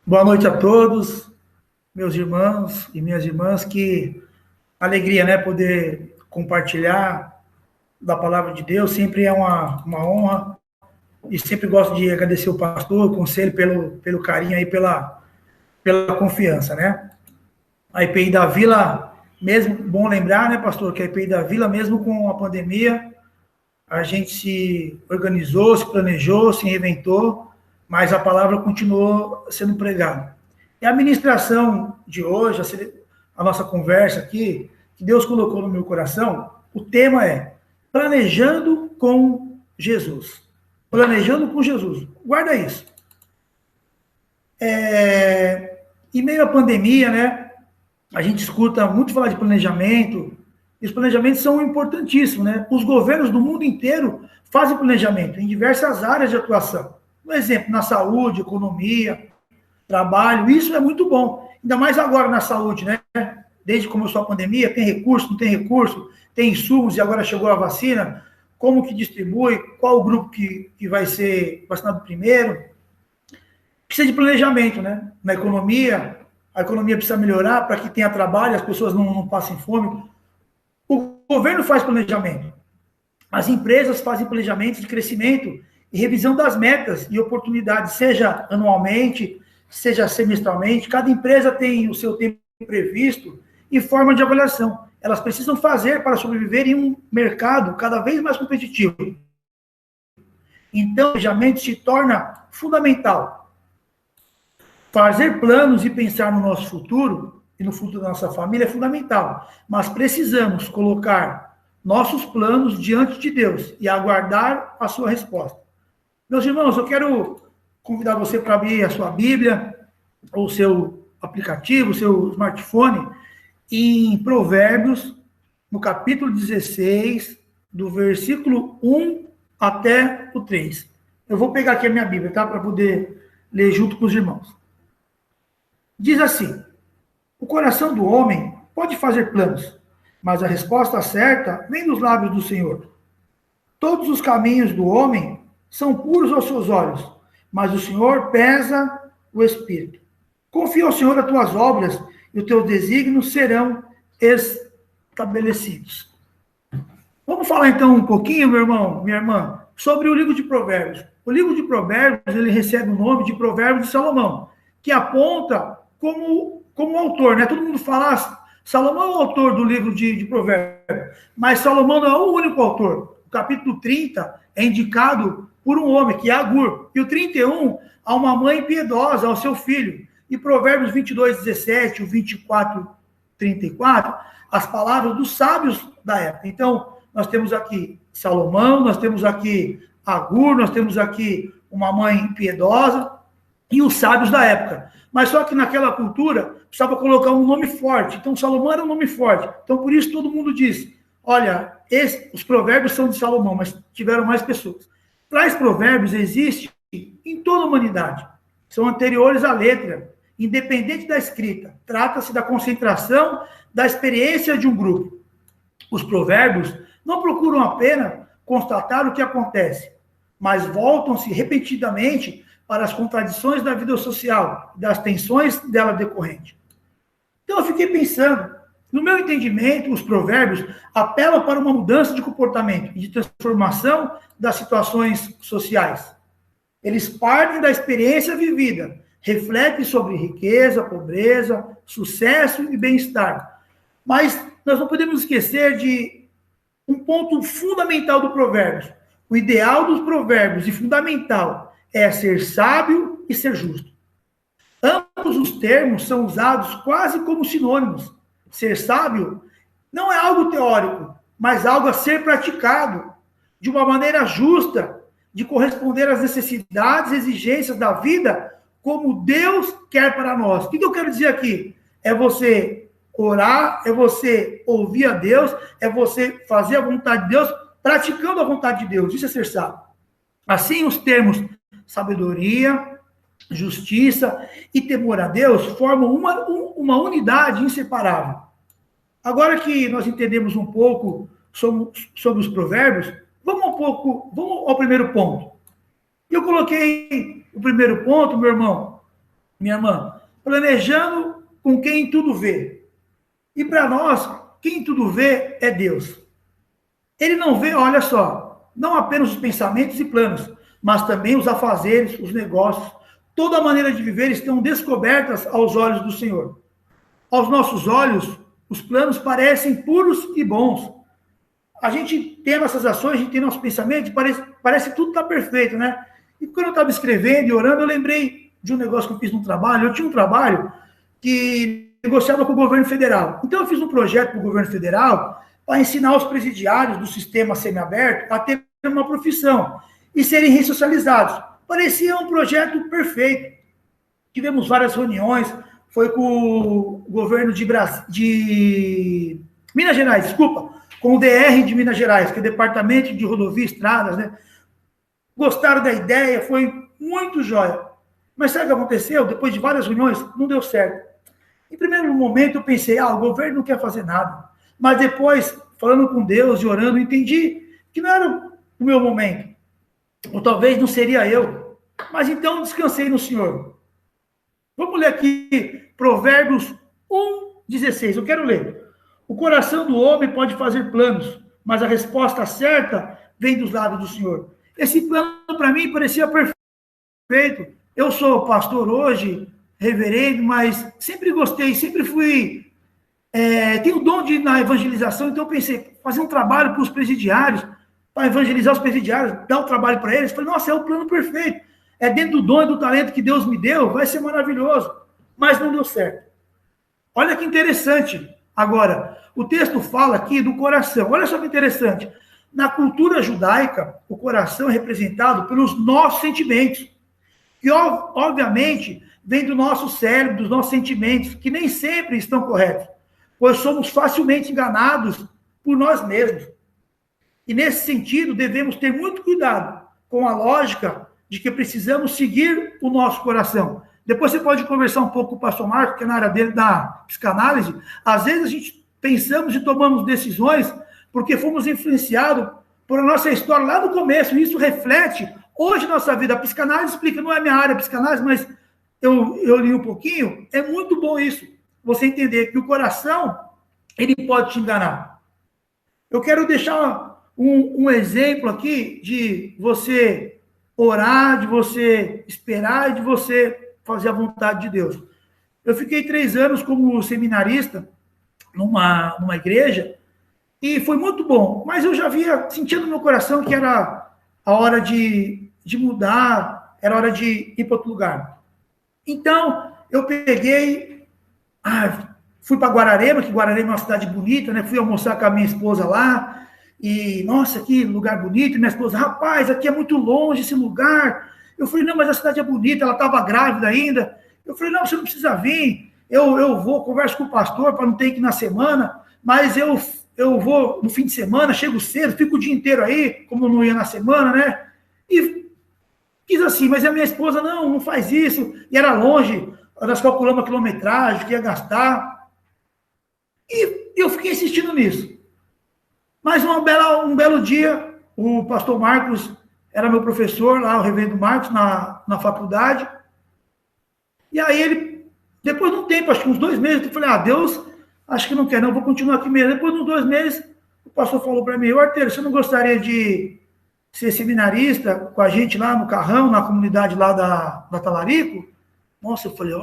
Boa noite a todos, meus irmãos e minhas irmãs. Que alegria, né? Poder compartilhar da palavra de Deus. Sempre é uma honra. E sempre gosto de agradecer o pastor, o conselho, pelo carinho aí, pela confiança, né? A IPI da Vila, mesmo, bom lembrar, né, pastor, que a IPI da Vila, mesmo com a pandemia, a gente se organizou, se planejou, se reinventou, mas a palavra continuou sendo pregada. E a ministração de hoje, a nossa conversa aqui, que Deus colocou no meu coração, o tema é Planejando com Jesus. Planejando com Jesus. Guarda isso. Em meio à pandemia, né, a gente escuta muito falar de planejamento, e os planejamentos são importantíssimos, né? Os governos do mundo inteiro fazem planejamento em diversas áreas de atuação. Um exemplo, na saúde, economia, trabalho, isso é muito bom. Ainda mais agora na saúde, né? Desde que começou a pandemia, tem recurso, não tem recurso, tem insumos e agora chegou a vacina, como que distribui, qual o grupo que vai ser vacinado primeiro. Precisa de planejamento, né? Na economia, a economia precisa melhorar para que tenha trabalho, as pessoas não passem fome. O governo faz planejamento. As empresas fazem planejamento de crescimento e revisão das metas e oportunidades, seja anualmente, seja semestralmente. Cada empresa tem o seu tempo previsto e forma de avaliação. Elas precisam fazer para sobreviver em um mercado cada vez mais competitivo. Então, o planejamento se torna fundamental. Fazer planos e pensar no nosso futuro e no futuro da nossa família é fundamental, mas precisamos colocar nossos planos diante de Deus e aguardar a sua resposta. Meus irmãos, eu quero convidar você para abrir a sua Bíblia, ou o seu aplicativo, o seu smartphone, em Provérbios, no capítulo 16, do versículo 1 até o 3. Eu vou pegar aqui a minha Bíblia, tá? Para poder ler junto com os irmãos. Diz assim: o coração do homem pode fazer planos, mas a resposta certa vem dos lábios do Senhor. Todos os caminhos do homem são puros aos seus olhos, mas o Senhor pesa o espírito. Confia ao Senhor as tuas obras e os teus desígnios serão estabelecidos. Vamos falar então um pouquinho, meu irmão, minha irmã, sobre o livro de Provérbios. O livro de Provérbios, ele recebe o nome de Provérbios de Salomão, que aponta como autor, né? Todo mundo fala, Salomão é o autor do livro de Provérbios, mas Salomão não é o único autor. O capítulo 30 é indicado por um homem, que é Agur, e o 31 a uma mãe piedosa, ao seu filho. E Provérbios 22, 17, o 24, 34, as palavras dos sábios da época. Então, nós temos aqui Salomão, nós temos aqui Agur, nós temos aqui uma mãe piedosa e os sábios da época. Mas só que naquela cultura precisava colocar um nome forte. Então, Salomão era um nome forte. Então, por isso todo mundo diz, olha, os provérbios são de Salomão, mas tiveram mais pessoas. Tais provérbios existem em toda a humanidade. São anteriores à letra, independente da escrita. Trata-se da concentração da experiência de um grupo. Os provérbios não procuram apenas constatar o que acontece, mas voltam-se repetidamente para as contradições da vida social, das tensões dela decorrentes. Então, eu fiquei pensando, no meu entendimento, os provérbios apelam para uma mudança de comportamento e de transformação das situações sociais. Eles partem da experiência vivida, refletem sobre riqueza, pobreza, sucesso e bem-estar. Mas nós não podemos esquecer de um ponto fundamental do Provérbios. O ideal dos Provérbios e fundamental é ser sábio e ser justo. Ambos os termos são usados quase como sinônimos. Ser sábio não é algo teórico, mas algo a ser praticado de uma maneira justa, de corresponder às necessidades e exigências da vida como Deus quer para nós. O que eu quero dizer aqui? É você orar, é você ouvir a Deus, é você fazer a vontade de Deus, praticando a vontade de Deus. Isso é ser sábio. Assim, os termos sabedoria, justiça e temor a Deus formam uma unidade inseparável. Agora que nós entendemos um pouco sobre os provérbios, vamos ao primeiro ponto. Eu coloquei o primeiro ponto, meu irmão, minha irmã, planejando com quem tudo vê. E para nós, quem tudo vê é Deus. Ele não vê, olha só, não apenas os pensamentos e planos, mas também os afazeres, os negócios. Toda a maneira de viver estão descobertas aos olhos do Senhor. Aos nossos olhos, os planos parecem puros e bons. A gente tem nossas ações, a gente tem nossos pensamentos, parece que tudo está perfeito, né? E quando eu estava escrevendo e orando, eu lembrei de um negócio que eu fiz no trabalho. Eu tinha um trabalho que negociava com o governo federal. Então, eu fiz um projeto para o governo federal para ensinar os presidiários do sistema semiaberto a ter uma profissão e serem ressocializados. Parecia um projeto perfeito. Tivemos várias reuniões, foi com o governo de Minas Gerais, desculpa, com o DR de Minas Gerais, que é o Departamento de Rodovia e Estradas, né? Gostaram da ideia, foi muito jóia. Mas sabe o que aconteceu? Depois de várias reuniões, não deu certo. Em primeiro momento, eu pensei, o governo não quer fazer nada. Mas depois, falando com Deus e orando, entendi que não era o meu momento. Ou talvez não seria eu. Mas então, descansei no Senhor. Vamos ler aqui Provérbios 1:16. Eu quero ler. O coração do homem pode fazer planos, mas a resposta certa vem dos lábios do Senhor. Esse plano, para mim, parecia perfeito. Eu sou pastor hoje, reverendo, mas sempre gostei, sempre fui... tenho o dom de ir na evangelização, então eu pensei, fazer um trabalho para os presidiários, para evangelizar os presidiários, dar o trabalho para eles. Falei, nossa, é o plano perfeito. É dentro do dom e do talento que Deus me deu, vai ser maravilhoso. Mas não deu certo. Olha que interessante. Agora, o texto fala aqui do coração. Olha só que interessante. Na cultura judaica, o coração é representado pelos nossos sentimentos, que obviamente vem do nosso cérebro, dos nossos sentimentos, que nem sempre estão corretos, pois somos facilmente enganados por nós mesmos. E nesse sentido, devemos ter muito cuidado com a lógica de que precisamos seguir o nosso coração. Depois você pode conversar um pouco com o pastor Marcos, que é na área dele da psicanálise. Às vezes a gente pensamos e tomamos decisões porque fomos influenciados por a nossa história lá no começo, e isso reflete hoje nossa vida. A psicanálise explica, não é minha área a psicanálise, mas eu li um pouquinho, é muito bom isso, você entender que o coração, ele pode te enganar. Eu quero deixar um exemplo aqui de você orar, de você esperar e de você fazer a vontade de Deus. Eu fiquei 3 anos como seminarista numa igreja e foi muito bom, mas eu já havia sentido no meu coração que era a hora de mudar, era a hora de ir para outro lugar. Então, eu peguei, fui para Guararema, que Guararema é uma cidade bonita, né? Fui almoçar com a minha esposa lá, e, nossa, que lugar bonito. E minha esposa, rapaz, aqui é muito longe esse lugar. Eu falei, não, mas a cidade é bonita, ela estava grávida ainda. Eu falei, não, você não precisa vir, eu vou, converso com o pastor para não ter que ir na semana, mas eu vou no fim de semana, chego cedo, fico o dia inteiro aí, como eu não ia na semana, né? E quis assim, mas a minha esposa, não faz isso, e era longe, nós calculamos a quilometragem que ia gastar, e eu fiquei insistindo nisso. Mas um belo dia, o pastor Marcos era meu professor lá, o reverendo Marcos, na faculdade, e aí ele, depois de um tempo, acho que uns 2 meses, eu falei, Deus, acho que não quer não, vou continuar aqui mesmo. Depois de uns 2 meses, o pastor falou para mim, Arteiro, você não gostaria de ser seminarista com a gente lá no Carrão, na comunidade lá da Talarico? Nossa, eu falei,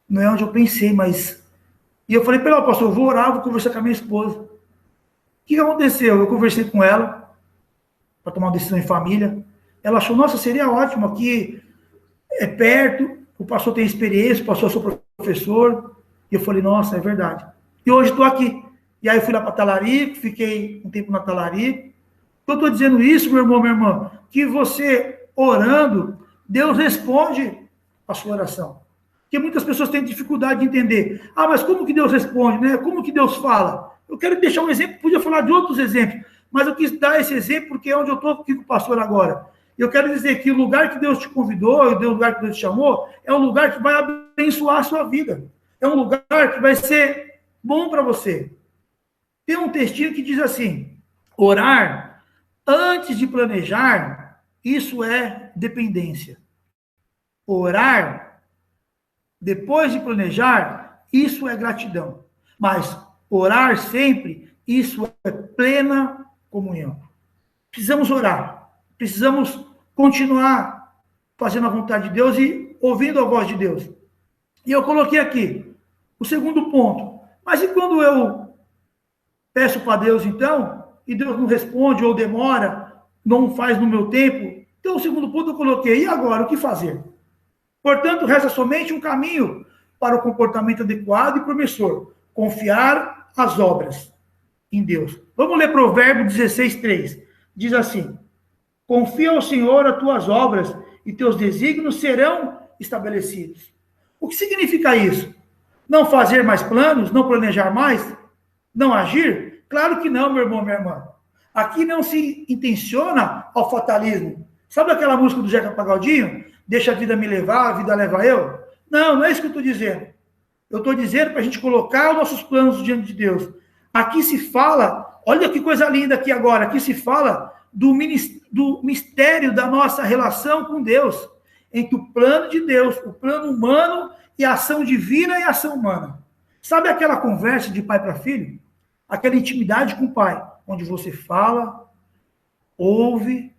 não é onde eu pensei, mas... E eu falei, pastor, eu vou orar, vou conversar com a minha esposa. O que aconteceu? Eu conversei com ela, para tomar uma decisão em família. Ela achou, nossa, seria ótimo, aqui é perto, o pastor tem experiência, o pastor sou professor. E eu falei, nossa, é verdade. E hoje estou aqui. E aí eu fui lá para Talarico, fiquei um tempo na Talarico. Eu estou dizendo isso, meu irmão, minha irmã, que você orando, Deus responde a sua oração. Porque muitas pessoas têm dificuldade de entender. Mas como que Deus responde, né? Como que Deus fala? Eu quero deixar um exemplo, podia falar de outros exemplos, mas eu quis dar esse exemplo porque é onde eu estou aqui com o pastor agora. Eu quero dizer que o lugar que Deus te convidou, e o lugar que Deus te chamou, é um lugar que vai abençoar a sua vida. É um lugar que vai ser bom para você. Tem um textinho que diz assim, orar antes de planejar, isso é dependência. Orar depois de planejar, isso é gratidão. Mas orar sempre, isso é plena comunhão. Precisamos orar, precisamos continuar fazendo a vontade de Deus e ouvindo a voz de Deus. E eu coloquei aqui o segundo ponto. Mas e quando eu peço para Deus, então, e Deus não responde ou demora, não faz no meu tempo? Então, o segundo ponto eu coloquei. E agora, o que fazer? Portanto, resta somente um caminho para o comportamento adequado e promissor. Confiar as obras em Deus. Vamos ler Provérbios 16:3. Diz assim: confia ao Senhor as tuas obras e teus desígnios serão estabelecidos. O que significa isso? Não fazer mais planos? Não planejar mais? Não agir? Claro que não, meu irmão, minha irmã. Aqui não se intenciona ao fatalismo. Sabe aquela música do Zeca Pagodinho? Deixa a vida me levar, a vida leva eu? Não, não é isso que eu estou dizendo. Eu estou dizendo para a gente colocar os nossos planos diante de Deus. Aqui se fala, olha que coisa linda aqui agora, aqui se fala do mistério da nossa relação com Deus, entre o plano de Deus, o plano humano e a ação divina e a ação humana. Sabe aquela conversa de pai para filho? Aquela intimidade com o pai, onde você fala, ouve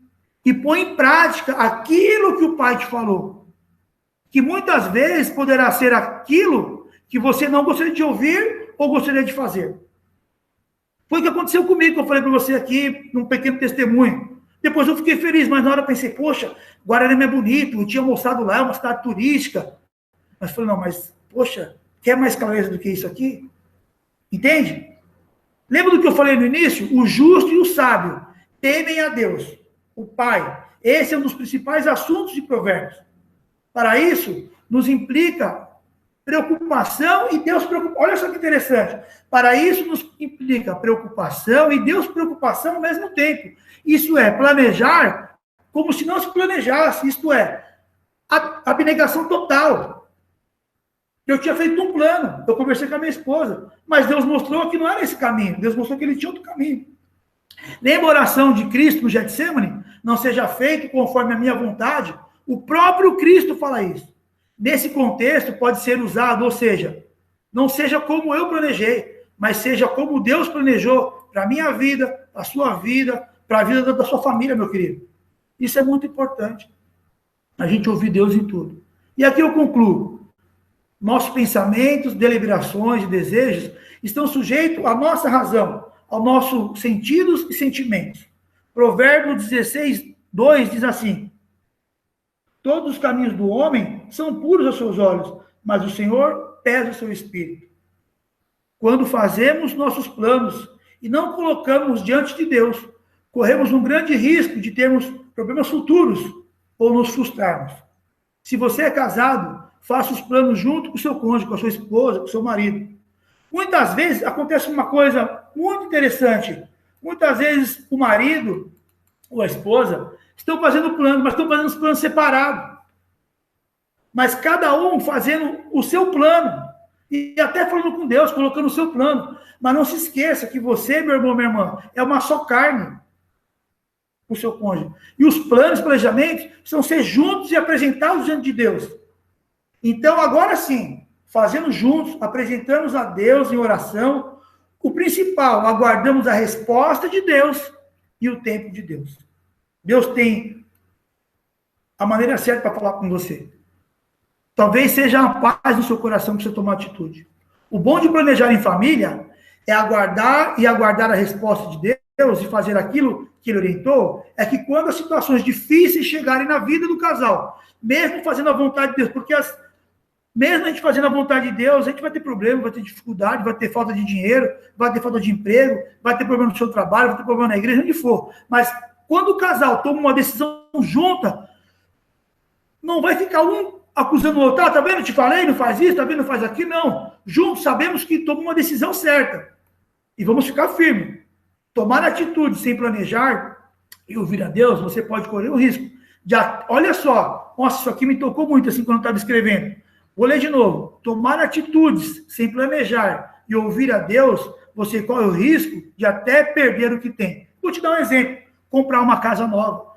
e põe em prática aquilo que o pai te falou. Que muitas vezes poderá ser aquilo que você não gostaria de ouvir ou gostaria de fazer. Foi o que aconteceu comigo, que eu falei para você aqui, num pequeno testemunho. Depois eu fiquei feliz, mas na hora eu pensei, poxa, Guararema é bonito, eu tinha mostrado lá, é uma cidade turística. Mas falei, não, mas, poxa, quer mais clareza do que isso aqui? Entende? Lembra do que eu falei no início? O justo e o sábio temem a Deus, o Pai. Esse é um dos principais assuntos de Provérbios. Para isso, nos implica preocupação e Deus preocupa. Olha só que interessante. Para isso, nos implica preocupação e Deus preocupação ao mesmo tempo. Isso é, planejar como se não se planejasse. Isto é, abnegação total. Eu tinha feito um plano, eu conversei com a minha esposa, mas Deus mostrou que não era esse caminho. Deus mostrou que ele tinha outro caminho. Lembra a oração de Cristo no Getsemane? Não seja feito conforme a minha vontade. O próprio Cristo fala isso. Nesse contexto, pode ser usado, ou seja, não seja como eu planejei, mas seja como Deus planejou para a minha vida, para a sua vida, para a vida da sua família, meu querido. Isso é muito importante. A gente ouvir Deus em tudo. E aqui eu concluo. Nossos pensamentos, deliberações e desejos estão sujeitos à nossa razão, aos nossos sentidos e sentimentos. Provérbios 16:2 diz assim: todos os caminhos do homem são puros aos seus olhos, mas o Senhor pesa o seu espírito. Quando fazemos nossos planos e não colocamos diante de Deus, corremos um grande risco de termos problemas futuros ou nos frustrarmos. Se você é casado, faça os planos junto com o seu cônjuge, com a sua esposa, com o seu marido. Muitas vezes acontece uma coisa muito interessante. Muitas vezes o marido ou a esposa estão fazendo planos, mas estão fazendo os planos separados. Mas cada um fazendo o seu plano. E até falando com Deus, colocando o seu plano. Mas não se esqueça que você, meu irmão, minha irmã, é uma só carne. O seu cônjuge. E os planos, planejamentos, precisam ser juntos e apresentados diante de Deus. Então, agora sim, fazendo juntos, apresentamos a Deus em oração. O principal, aguardamos a resposta de Deus e o tempo de Deus. Deus tem a maneira certa para falar com você. Talvez seja a paz no seu coração para você tomar atitude. O bom de planejar em família é aguardar a resposta de Deus e fazer aquilo que ele orientou, é que quando as situações difíceis chegarem na vida do casal, mesmo fazendo a vontade de Deus, porque mesmo a gente fazendo a vontade de Deus, a gente vai ter problema, vai ter dificuldade, vai ter falta de dinheiro, vai ter falta de emprego, vai ter problema no seu trabalho, vai ter problema na igreja, onde for. Mas quando o casal toma uma decisão junta, não vai ficar um acusando o outro, tá vendo? Te falei, não faz isso, tá vendo? Não faz aquilo, não. Juntos sabemos que toma uma decisão certa. E vamos ficar firmes. Tomar atitude sem planejar e ouvir a Deus, você pode correr o risco. Olha só, nossa, isso aqui me tocou muito assim quando eu estava escrevendo. Vou ler de novo. Tomar atitudes sem planejar e ouvir a Deus, você corre o risco de até perder o que tem. Vou te dar um exemplo. Comprar uma casa nova.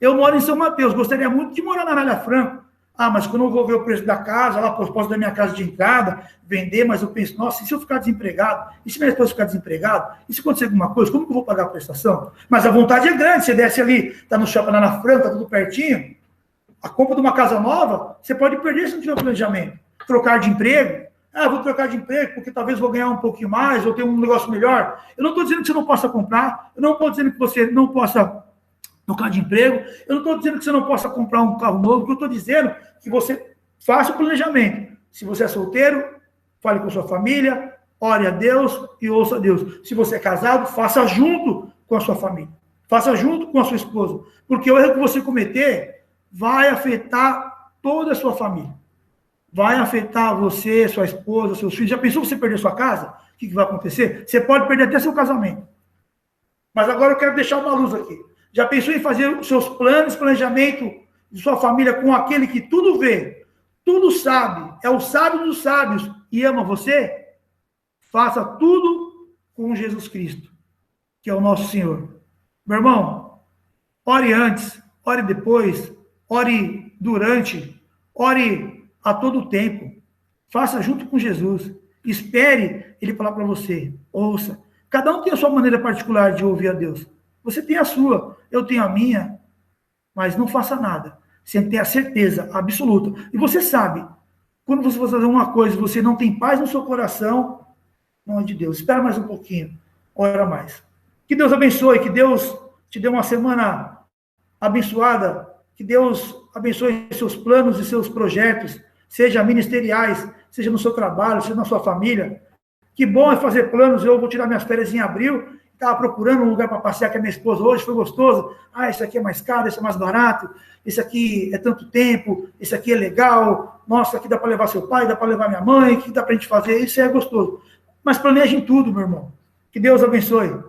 Eu moro em São Mateus, gostaria muito de morar na Anália Franco, Ah, mas quando eu vou ver o preço da casa, lá, posso da minha casa de entrada, vender, mas eu penso, nossa, e se eu ficar desempregado? E se minha esposa ficar desempregado? E se acontecer alguma coisa, como que eu vou pagar a prestação? Mas a vontade é grande, você desce ali, está no shopping lá na Franca, tá tudo pertinho, a compra de uma casa nova, você pode perder se não tiver planejamento. Trocar de emprego, ah, vou trocar de emprego porque talvez vou ganhar um pouquinho mais, ou ter um negócio melhor. Eu não estou dizendo que você não possa comprar, eu não estou dizendo que você não possa trocar de emprego, eu não estou dizendo que você não possa comprar um carro novo, eu estou dizendo que você faça o planejamento. Se você é solteiro, fale com a sua família, ore a Deus e ouça a Deus. Se você é casado, faça junto com a sua família. Faça junto com a sua esposa. Porque o erro que você cometer vai afetar toda a sua família. Vai afetar você, sua esposa, seus filhos. Já pensou você perder sua casa? O que vai acontecer? Você pode perder até seu casamento. Mas agora eu quero deixar uma luz aqui. Já pensou em fazer os seus planos, planejamento de sua família com aquele que tudo vê, tudo sabe, é o sábio dos sábios e ama você? Faça tudo com Jesus Cristo, que é o nosso Senhor. Meu irmão, ore antes, ore depois, ore durante, ore a todo tempo. Faça junto com Jesus. Espere Ele falar para você. Ouça. Cada um tem a sua maneira particular de ouvir a Deus. Você tem a sua, eu tenho a minha, mas não faça nada sem ter a certeza absoluta. E você sabe, quando você for fazer uma coisa e você não tem paz no seu coração, não é de Deus. Espera mais um pouquinho, ora mais. Que Deus abençoe, que Deus te dê uma semana abençoada, que Deus abençoe seus planos e seus projetos, seja ministeriais, seja no seu trabalho, seja na sua família. Que bom é fazer planos. Eu vou tirar minhas férias em abril, estava procurando um lugar para passear com a minha esposa hoje, foi gostoso. Ah, esse aqui é mais caro, esse é mais barato, esse aqui é tanto tempo, esse aqui é legal, nossa, aqui dá para levar seu pai, dá para levar minha mãe, o que dá para a gente fazer, isso é gostoso. Mas planeje em tudo, meu irmão. Que Deus abençoe.